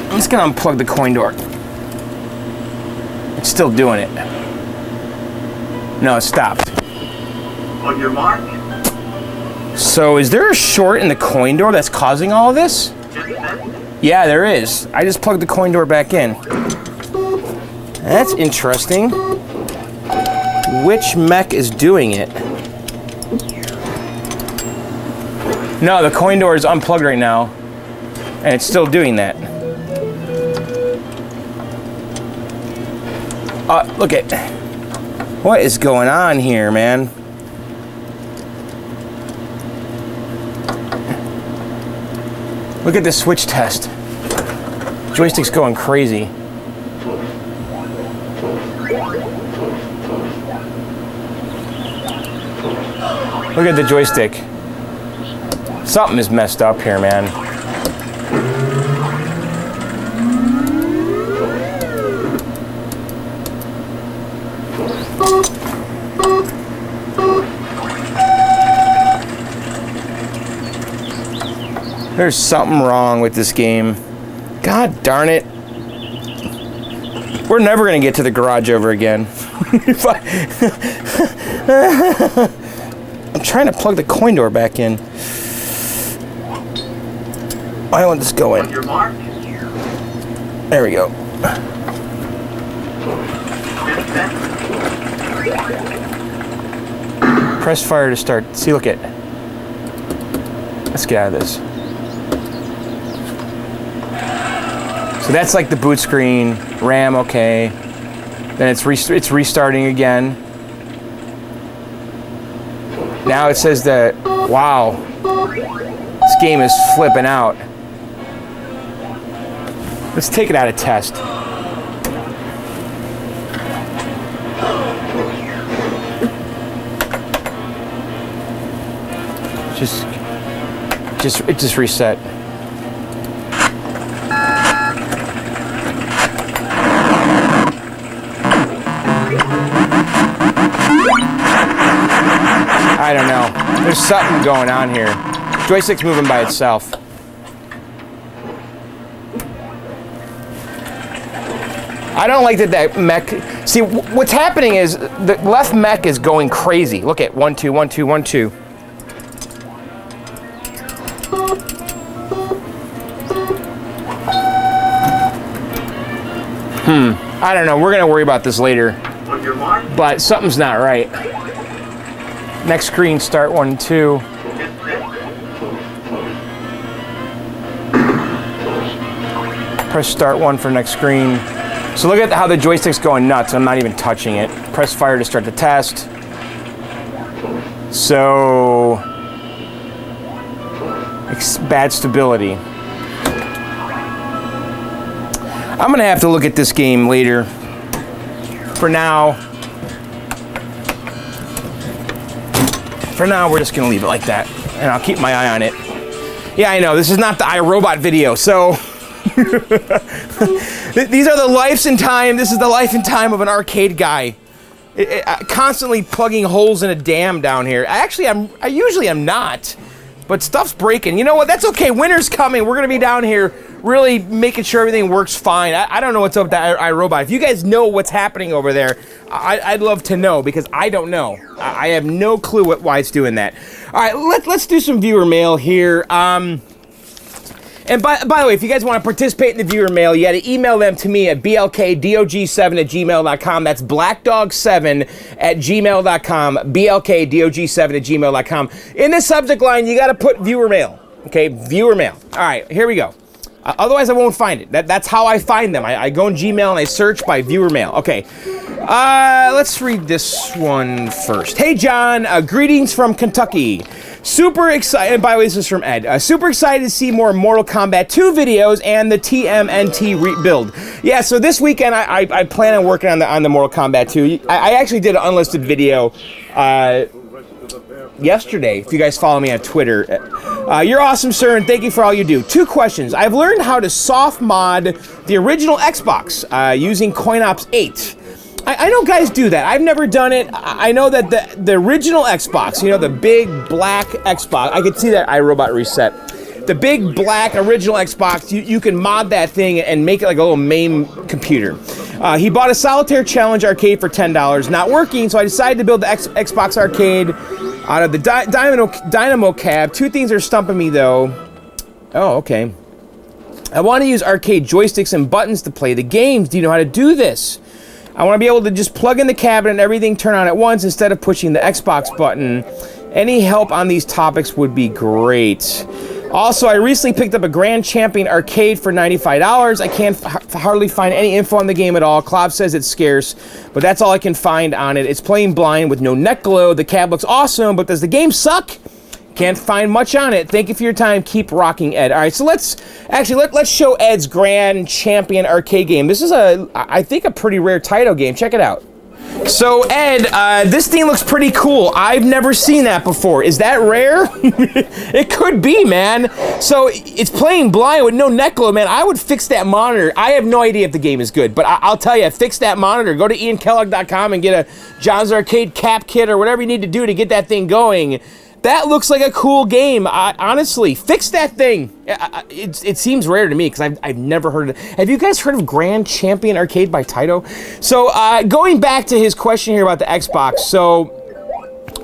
I'm just gonna unplug the coin door. It's still doing it. No, it stopped. On your mark. So is there a short in the coin door that's causing all of this? Yeah, there is. I just plugged the coin door back in. That's interesting. Which mech is doing it? No, the coin door is unplugged right now, and it's still doing that. Look at... What is going on here, man? Look at this switch test. Joystick's going crazy. Look at the joystick. Something is messed up here, man. There's something wrong with this game. God darn it. We're never gonna get to the garage over again. I'm trying to plug the coin door back in. Why won't this go in? There we go. Press fire to start. See, look it. Let's get out of this. So that's like the boot screen. RAM, okay. Then it's restarting again. Now it says that, wow, this game is flipping out. Let's take it out of test. It just reset. I don't know. There's something going on here. Joystick's moving by itself. I don't like that mech. See, what's happening is the left mech is going crazy. Look at 1, 2, 1, 2, 1, 2. I don't know. We're gonna worry about this later. But something's not right. Next screen, start 1, 2. Press start 1 for next screen. So look at how the joystick's going nuts. I'm not even touching it. Press fire to start the test. So, bad stability. I'm gonna have to look at this game later. For now, we're just gonna leave it like that, and I'll keep my eye on it. Yeah, I know, this is not the iRobot video, so these are the lives and time. This is the life and time of an arcade guy. Constantly plugging holes in a dam down here. I usually am not, but stuff's breaking. You know what? That's okay. Winter's coming. We're gonna be down here really making sure everything works fine. I don't know what's up with that iRobot. If you guys know what's happening over there, I'd love to know, because I don't know. I have no clue why it's doing that. All right, let's do some viewer mail here. And by the way, if you guys want to participate in the viewer mail, you got to email them to me at blkdog7@gmail.com. That's blackdog7@gmail.com. blkdog7@gmail.com. In the subject line, you got to put viewer mail. Okay, viewer mail. All right, here we go. Otherwise, I won't find it. That's how I find them. I go in Gmail and I search by viewer mail. Okay, let's read this one first. Hey, John, greetings from Kentucky. Super excited, by the way, this is from Ed. Super excited to see more Mortal Kombat 2 videos and the TMNT rebuild. Yeah, so this weekend I plan on working on the Mortal Kombat 2. I actually did an unlisted video yesterday, if you guys follow me on Twitter. You're awesome, sir, and thank you for all you do. 2 questions. I've learned how to soft mod the original Xbox using CoinOps 8. I know guys do that. I've never done it. I know that the original Xbox, you know, the big black Xbox, I could see that iRobot reset. The big black original Xbox, you can mod that thing and make it like a little MAME computer. He bought a Solitaire Challenge arcade for $10, not working, so I decided to build the Xbox arcade out of the Dynamo cab. 2 things are stumping me though. Oh, okay. I want to use arcade joysticks and buttons to play the games. Do you know how to do this? I want to be able to just plug in the cabinet and everything turn on at once instead of pushing the Xbox button. Any help on these topics would be great. Also, I recently picked up a Grand Champion Arcade for $95. I can't hardly find any info on the game at all. Klob says it's scarce, but that's all I can find on it. It's playing blind with no net glow. The cab looks awesome, but does the game suck? Can't find much on it. Thank you for your time. Keep rocking, Ed. All right, so let's show Ed's Grand Champion Arcade game. This is I think a pretty rare title game. Check it out. So Ed, this thing looks pretty cool. I've never seen that before. Is that rare? It could be, man. So it's playing blind with no net glow, man. I would fix that monitor. I have no idea if the game is good, but I'll tell you, fix that monitor. Go to iankellogg.com and get a John's Arcade cap kit or whatever you need to do to get that thing going. That looks like a cool game. Honestly, fix that thing. It seems rare to me because I've never heard of it. Have you guys heard of Grand Champion Arcade by Taito? So going back to his question here about the Xbox. So,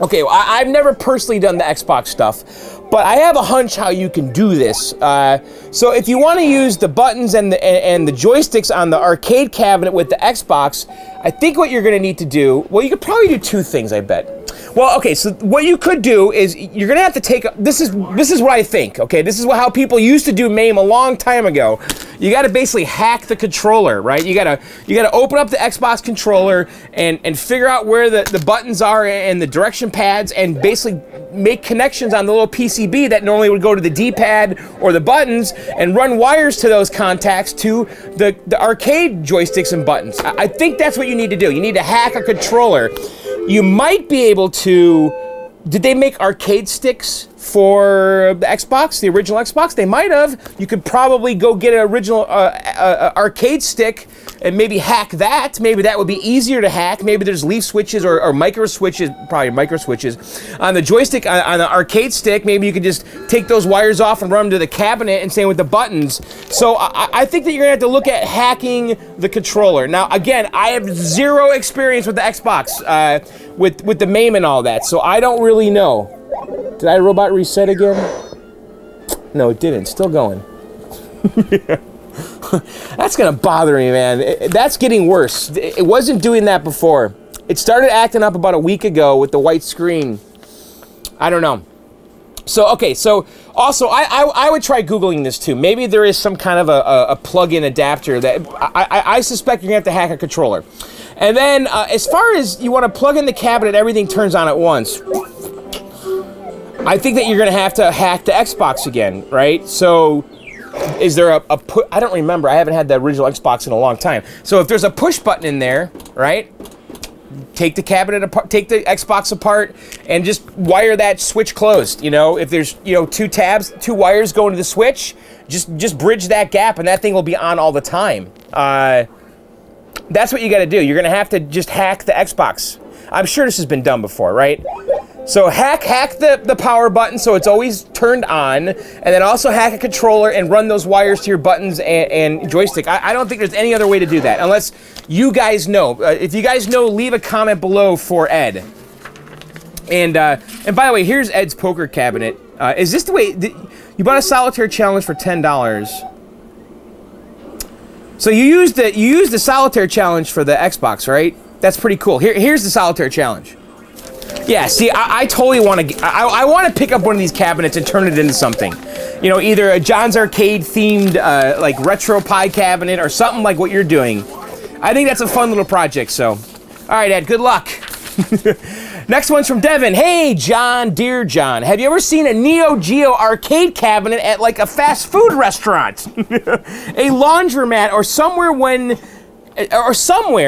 okay, I've never personally done the Xbox stuff, but I have a hunch how you can do this. So if you want to use the buttons and the joysticks on the arcade cabinet with the Xbox, I think what you're going to need to do, well, you could probably do two things, I bet. Well, okay, so what you could do is you're going to have to take, this is what I think, okay? This is how people used to do MAME a long time ago. You got to basically hack the controller, right? You got to open up the Xbox controller and figure out where the buttons are and the direction pads, and basically make connections on the little PCB that normally would go to the D-pad or the buttons, and run wires to those contacts to the arcade joysticks and buttons. I think that's what you need to do. You need to hack a controller. You might be able to... Did they make arcade sticks for the Xbox, the original Xbox? They might have. You could probably go get an original arcade stick and maybe hack that. Maybe that would be easier to hack. Maybe there's leaf switches or micro switches, probably micro switches, on the joystick, on the arcade stick. Maybe you could just take those wires off and run them to the cabinet, and same with the buttons. So I think that you're gonna have to look at hacking the controller. Now, again, I have zero experience with the Xbox, with the MAME and all that, so I don't really know. Did I robot reset again? No, it didn't. Still going. That's gonna bother me, man. That's getting worse. It wasn't doing that before. It started acting up about a week ago with the white screen. I don't know. So, okay, so also, I would try Googling this too. Maybe there is some kind of a plug-in adapter that I suspect you're gonna have to hack a controller. And then, as far as you want to plug in the cabinet, everything turns on at once. I think that you're going to have to hack the Xbox again, right? So, is there I don't remember. I haven't had the original Xbox in a long time. So, if there's a push button in there, right? Take the cabinet apart, take the Xbox apart, and just wire that switch closed. You know, if there's, you know, two wires going to the switch, just bridge that gap, and that thing will be on all the time. That's what you got to do. You're going to have to just hack the Xbox. I'm sure this has been done before, right? So hack the power button so it's always turned on, and then also hack a controller and run those wires to your buttons and joystick. I don't think there's any other way to do that, unless you guys know. If you guys know, leave a comment below for Ed. And by the way, here's Ed's poker cabinet. Is this the way... You bought a solitaire challenge for $10. So you used the solitaire challenge for the Xbox, right? That's pretty cool. Here's the solitaire challenge. Yeah, see, I totally want to... I want to pick up one of these cabinets and turn it into something. You know, either a John's Arcade themed, like, retro pie cabinet or something like what you're doing. I think that's a fun little project, so... All right, Ed, good luck. Next one's from Devin. Hey, John, dear John, have you ever seen a Neo Geo arcade cabinet at, like, a fast food restaurant? A laundromat or somewhere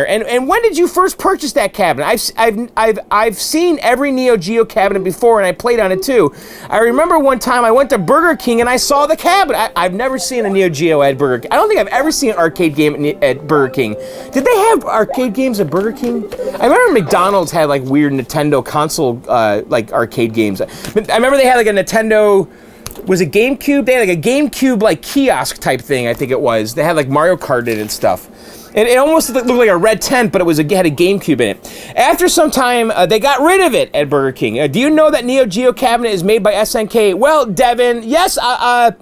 and when did you first purchase that cabinet? I've seen every Neo Geo cabinet before, and I played on it too. I remember one time I went to Burger King and I saw the cabinet. I've never seen a Neo Geo at Burger King. I don't think I've ever seen an arcade game at Burger King. Did they have arcade games at Burger King? I remember McDonald's had like weird Nintendo console like arcade games. I remember they had like a Nintendo. Was it GameCube? They had like a GameCube like kiosk type thing, I think it was. They had like Mario Kart in it and stuff. And it almost looked like a red tent, but it had a GameCube in it. After some time, they got rid of it at Burger King. Do you know that Neo Geo cabinet is made by SNK? Well, Devin, yes, I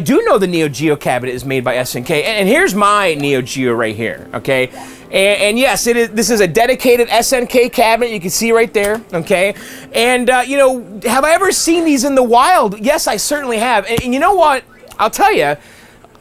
do know the Neo Geo cabinet is made by SNK. And here's my Neo Geo right here, okay? And yes, this is a dedicated SNK cabinet. You can see right there, okay? And, you know, have I ever seen these in the wild? Yes, I certainly have. And you know what? I'll tell you,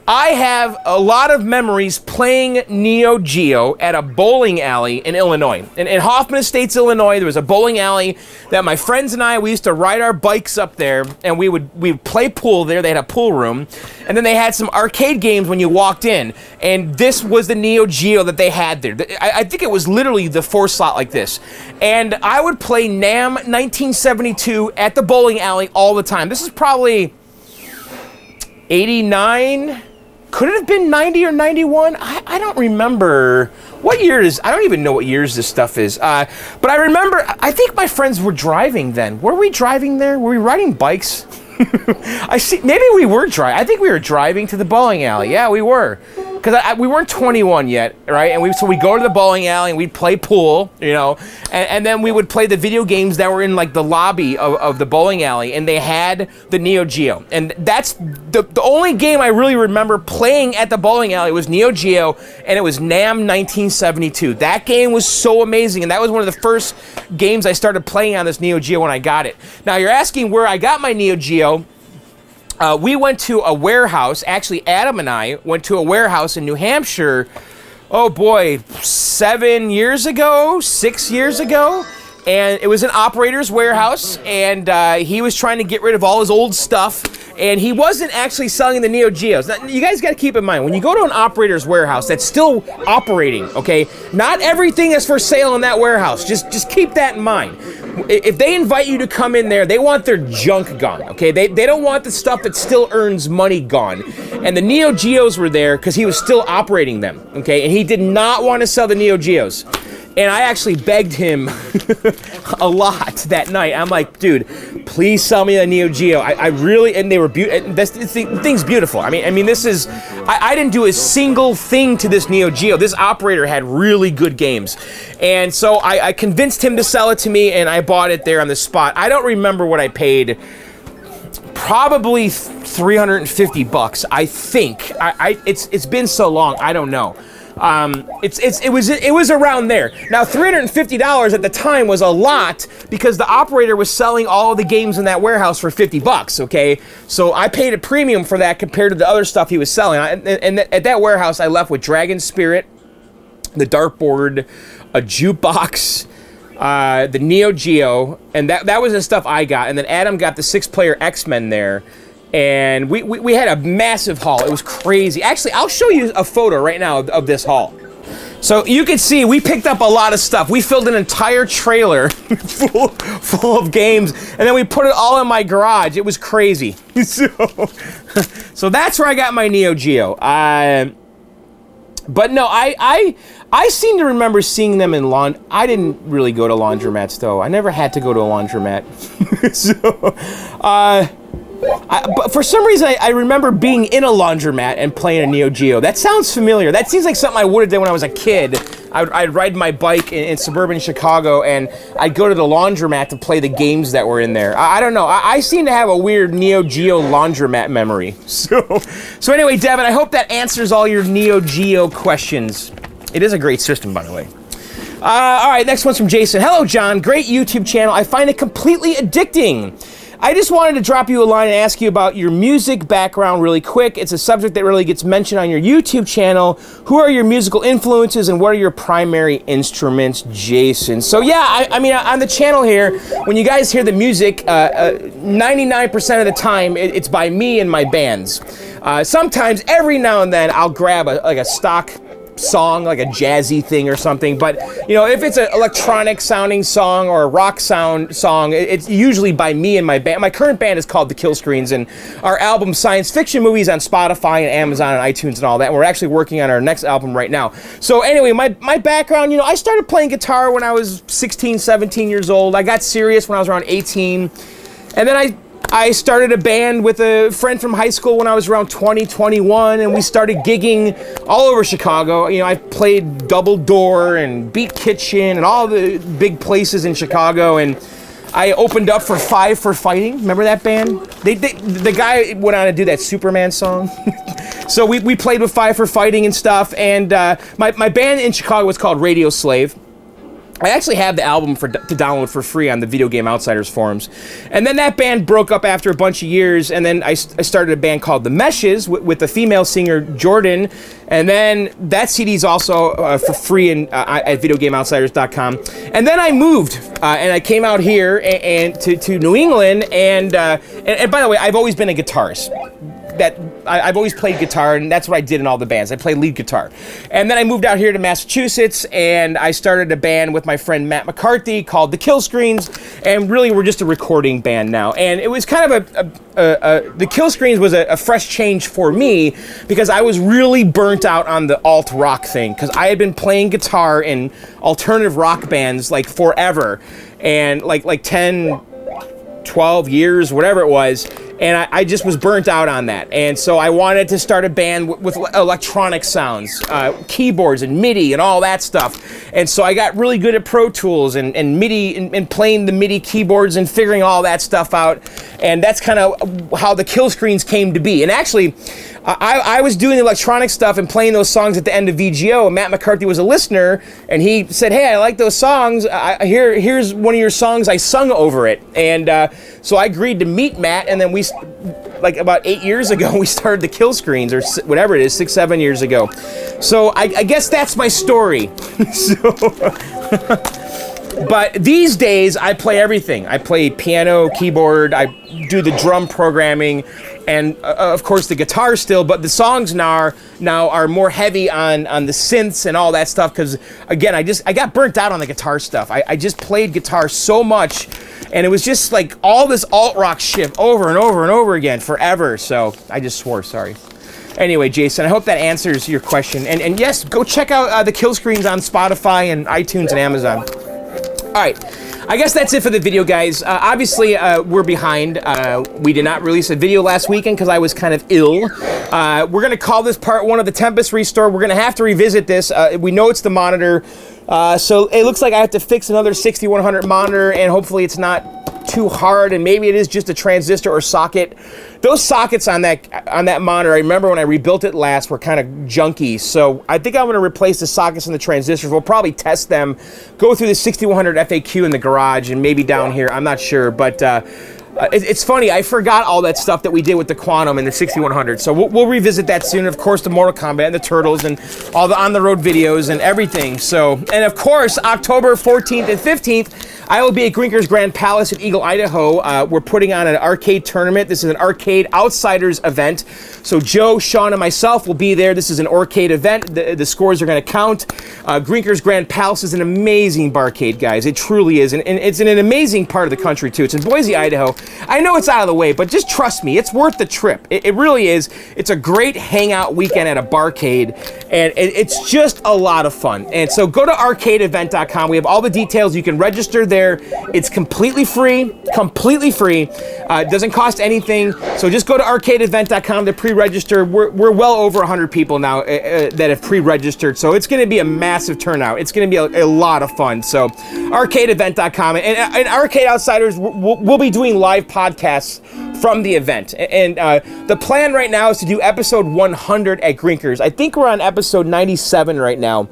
I have a lot of memories playing Neo Geo at a bowling alley in Illinois. In Hoffman Estates, Illinois, there was a bowling alley that my friends and we used to ride our bikes up there, and we would play pool there. They had a pool room, and then they had some arcade games when you walked in, and this was the Neo Geo that they had there. I think it was literally the 4-slot like this, and I would play NAM 1972 at the bowling alley all the time. This is probably 89... Could it have been 90 or 91? I don't remember. What year is... I don't even know what years this stuff is. But I remember... I think my friends were driving then. Were we driving there? Were we riding bikes? I see. Maybe we were driving. I think we were driving to the bowling alley. Yeah, we were. because we weren't 21 yet, right? And so we'd go to the bowling alley and we'd play pool, you know, and then we would play the video games that were in like the lobby of the bowling alley, and they had the Neo Geo, and that's the only game I really remember playing at the bowling alley was Neo Geo, and it was NAM 1972. That game was so amazing, and that was one of the first games I started playing on this Neo Geo when I got it. Now you're asking where I got my Neo Geo. We went to a warehouse, actually Adam and I went to a warehouse in New Hampshire, oh boy, 7 years ago, 6 years ago, and it was an operator's warehouse, and he was trying to get rid of all his old stuff, and he wasn't actually selling the Neo Geos. Now, you guys gotta keep in mind, when you go to an operator's warehouse that's still operating, okay, not everything is for sale in that warehouse, just keep that in mind. If they invite you to come in there, they want their junk gone, okay? They don't want the stuff that still earns money gone. And the Neo Geos were there because he was still operating them, okay? And he did not want to sell the Neo Geos. And I actually begged him a lot that night. I'm like, dude, please sell me a Neo Geo. I really, and they were beautiful. The thing's beautiful. I mean, this is, I didn't do a single thing to this Neo Geo. This operator had really good games. And so I convinced him to sell it to me, and I bought it there on the spot. I don't remember what I paid. Probably 350 bucks, I think. It's been so long, I don't know. It was around there. Now, $350 at the time was a lot because the operator was selling all of the games in that warehouse for 50 bucks, okay? So I paid a premium for that compared to the other stuff he was selling. And at that warehouse, I left with Dragon Spirit, the dartboard, a jukebox, the Neo Geo, and that was the stuff I got. And then Adam got the 6-player X-Men there. And we had a massive haul. It was crazy. Actually, I'll show you a photo right now of this haul. So you can see we picked up a lot of stuff. We filled an entire trailer full of games, and then we put it all in my garage. It was crazy. So that's where I got my Neo Geo. But no, I seem to remember seeing them in I didn't really go to laundromats though. I never had to go to a laundromat. But for some reason, I remember being in a laundromat and playing a Neo Geo. That sounds familiar. That seems like something I would have done when I was a kid. I'd ride my bike in suburban Chicago, and I'd go to the laundromat to play the games that were in there. I don't know. I seem to have a weird Neo Geo laundromat memory. So anyway, Devin, I hope that answers all your Neo Geo questions. It is a great system, by the way. All right, next one's from Jason. Hello, John. Great YouTube channel. I find it completely addicting. I just wanted to drop you a line and ask you about your music background really quick. It's a subject that really gets mentioned on your YouTube channel. Who are your musical influences and what are your primary instruments, Jason? So yeah, I mean, on the channel here, when you guys hear the music, 99% of the time, it's by me and my bands. Sometimes, every now and then, I'll grab a stock song, like a jazzy thing or something, but you know, if it's an electronic sounding song or a rock song, it's usually by me and my band. My current band is called The Kill Screens, and our album Science Fiction Movies on Spotify and Amazon and iTunes and all that, and we're actually working on our next album right now. So anyway, my background, you know, I started playing guitar when I was 16, 17 years old. I got serious when I was around 18, and then I started a band with a friend from high school when I was around 20, 21, and we started gigging all over Chicago. You know, I played Double Door and Beat Kitchen and all the big places in Chicago, and I opened up for Five for Fighting. Remember that band? The guy went on to do that Superman song. So we played with Five for Fighting and stuff, and my band in Chicago was called Radioslave. I actually have the album to download for free on the Video Game Outsiders forums. And then that band broke up after a bunch of years, and then I started a band called The Meshes with the female singer Jordan, and then that CD's also for free at videogameoutsiders.com. And then I moved, and I came out here and to New England, and by the way, I've always been a guitarist. I've always played guitar, and that's what I did in all the bands. I played lead guitar. And then I moved out here to Massachusetts, and I started a band with my friend Matt McCarthy called The Kill Screens, and really we're just a recording band now. And it was kind of The Kill Screens was a fresh change for me because I was really burnt out on the alt rock thing, because I had been playing guitar in alternative rock bands like forever, and like 10, 12 years, whatever it was. and I just was burnt out on that. And so I wanted to start a band with electronic sounds, keyboards and MIDI and all that stuff. And so I got really good at Pro Tools and MIDI and playing the MIDI keyboards and figuring all that stuff out. And that's kind of how the Kill Screens came to be. And actually, I was doing the electronic stuff and playing those songs at the end of VGO, and Matt McCarthy was a listener, and he said, hey, I like those songs. Here's one of your songs. I sung over it. And so I agreed to meet Matt, and then we, like about 8 years ago, we started the Kill Screens, or whatever it is, 6, 7 years ago. So I guess that's my story. But these days, I play everything. I play piano, keyboard, I do the drum programming, and of course the guitar still, but the songs now are more heavy on the synths and all that stuff, because again, I got burnt out on the guitar stuff. I just played guitar so much, and it was just like all this alt-rock shit over and over and over again forever, so I just swore, sorry. Anyway, Jason, I hope that answers your question. And yes, go check out the Kill Screens on Spotify and iTunes and Amazon. All right, I guess that's it for the video, guys. Obviously, we're behind. We did not release a video last weekend because I was kind of ill. We're going to call this part 1 of the Tempest Restore. We're going to have to revisit this. We know it's the monitor, so it looks like I have to fix another 6100 monitor, and hopefully it's not too hard, and maybe it is just a transistor or socket. Those sockets on that monitor, I remember when I rebuilt it last, were kind of junky, so I think I'm going to replace the sockets and the transistors. We'll probably test them, go through the 6100 FAQ in the garage, and maybe down here, I'm not sure, but it's funny, I forgot all that stuff that we did with the Quantum and the 6100, so we'll revisit that soon. Of course, the Mortal Kombat and the Turtles and all the on-the-road videos and everything. So, and of course, October 14th and 15th, I will be at Grinker's Grand Palace in Eagle, Idaho. We're putting on an arcade tournament. This is an Arcade Outsiders event. So Joe, Sean, and myself will be there. This is an arcade event. The scores are going to count. Grinker's Grand Palace is an amazing barcade, guys. It truly is. And it's in an amazing part of the country, too. It's in Boise, Idaho. I know it's out of the way, but just trust me. It's worth the trip. It really is. It's a great hangout weekend at a barcade, and it's just a lot of fun. And so go to arcadeevent.com. We have all the details. You can register there. It's completely free, It doesn't cost anything. So just go to arcadeevent.com to pre-register. We're well over 100 people now that have pre-registered. So it's going to be a massive turnout. It's going to be a lot of fun. So arcadeevent.com and Arcade Outsiders, we'll be doing live podcasts from the event. And the plan right now is to do episode 100 at Grinkers. I think we're on episode 97 right now.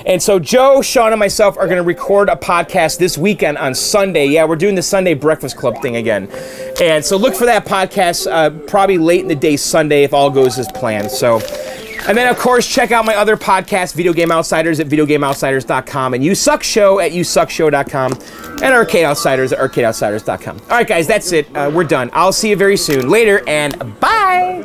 And so Joe, Sean, and myself are going to record a podcast this weekend on Sunday. Yeah, we're doing the Sunday Breakfast Club thing again. And so look for that podcast probably late in the day Sunday if all goes as planned. So, and then, of course, check out my other podcast, Video Game Outsiders, at videogameoutsiders.com, and You Suck Show at yousuckshow.com, and Arcade Outsiders at arcadeoutsiders.com. All right, guys, that's it. We're done. I'll see you very soon. Later, and bye!